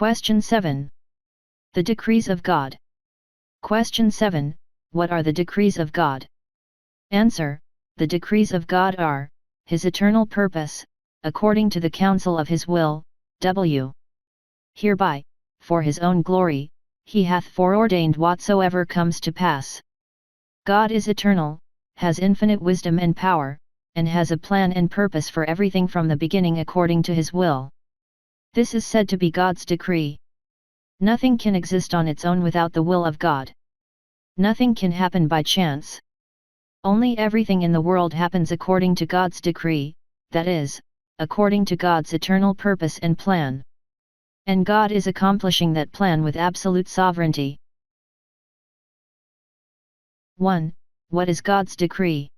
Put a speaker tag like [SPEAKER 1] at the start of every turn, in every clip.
[SPEAKER 1] Question 7. The decrees of God. Question 7. What are the decrees of God? Answer. The decrees of God are His eternal purpose, according to the counsel of His will, w. Hereby, for His own glory, He hath foreordained whatsoever comes to pass. God is eternal, has infinite wisdom and power, and has a plan and purpose for everything from the beginning according to His will. This is said to be God's decree. Nothing can exist on its own without the will of God. Nothing can happen by chance. Only everything in the world happens according to God's decree, that is, according to God's eternal purpose and plan. And God is accomplishing that plan with absolute sovereignty. 1. What is God's decree?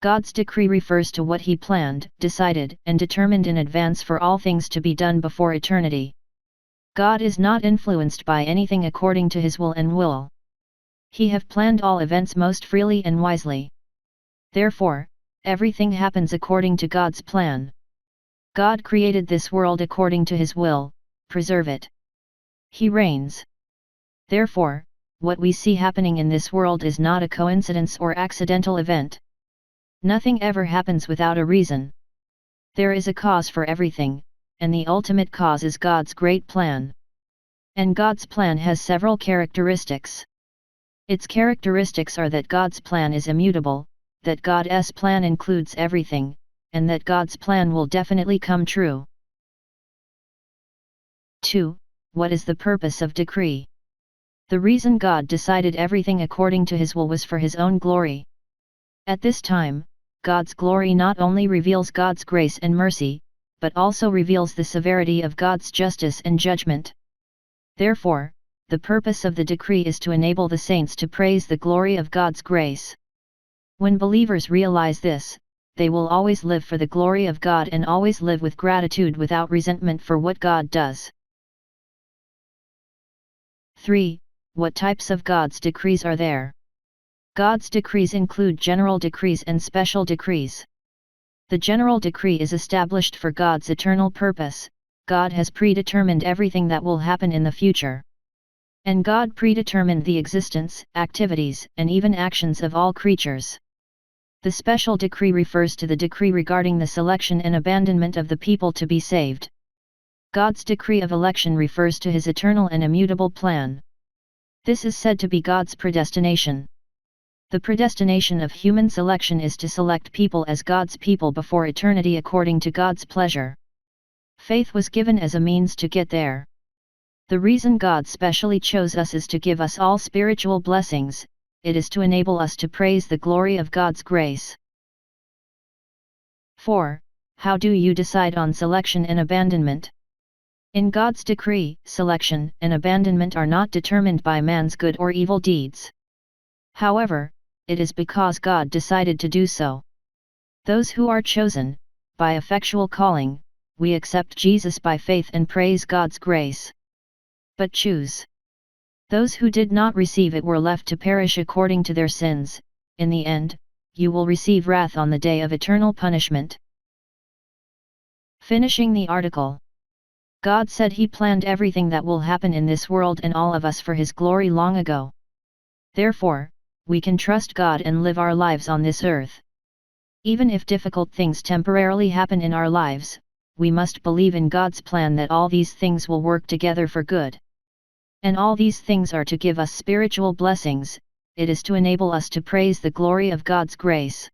[SPEAKER 1] God's decree refers to what He planned, decided, and determined in advance for all things to be done before eternity. God is not influenced by anything according to His will and will. He have planned all events most freely and wisely. Therefore, everything happens according to God's plan. God created this world according to His will, preserve it. He reigns. Therefore, what we see happening in this world is not a coincidence or accidental event. Nothing ever happens without a reason. There is a cause for everything, and the ultimate cause is God's great plan. And God's plan has several characteristics. Its characteristics are that God's plan is immutable, that God's plan includes everything, and that God's plan will definitely come true. 2. What is the purpose of decree? The reason God decided everything according to His will was for His own glory. At this time, God's glory not only reveals God's grace and mercy, but also reveals the severity of God's justice and judgment. Therefore, the purpose of the decree is to enable the saints to praise the glory of God's grace. When believers realize this, they will always live for the glory of God and always live with gratitude without resentment for what God does. 3. What types of God's decrees are there? God's decrees include general decrees and special decrees. The general decree is established for God's eternal purpose. God has predetermined everything that will happen in the future. And God predetermined the existence, activities, and even actions of all creatures. The special decree refers to the decree regarding the selection and abandonment of the people to be saved. God's decree of election refers to His eternal and immutable plan. This is said to be God's predestination. The predestination of human selection is to select people as God's people before eternity according to God's pleasure. Faith was given as a means to get there. The reason God specially chose us is to give us all spiritual blessings. It is to enable us to praise the glory of God's grace. 4. How do you decide on selection and abandonment? In God's decree, selection and abandonment are not determined by man's good or evil deeds. However, it is because God decided to do so. Those who are chosen, by effectual calling, we accept Jesus by faith and praise God's grace. But choose. Those who did not receive it were left to perish according to their sins. In the end, you will receive wrath on the day of eternal punishment. Finishing the article. God said He planned everything that will happen in this world and all of us for His glory long ago. Therefore, we can trust God and live our lives on this earth. Even if difficult things temporarily happen in our lives, we must believe in God's plan that all these things will work together for good. And all these things are to give us spiritual blessings. It is to enable us to praise the glory of God's grace.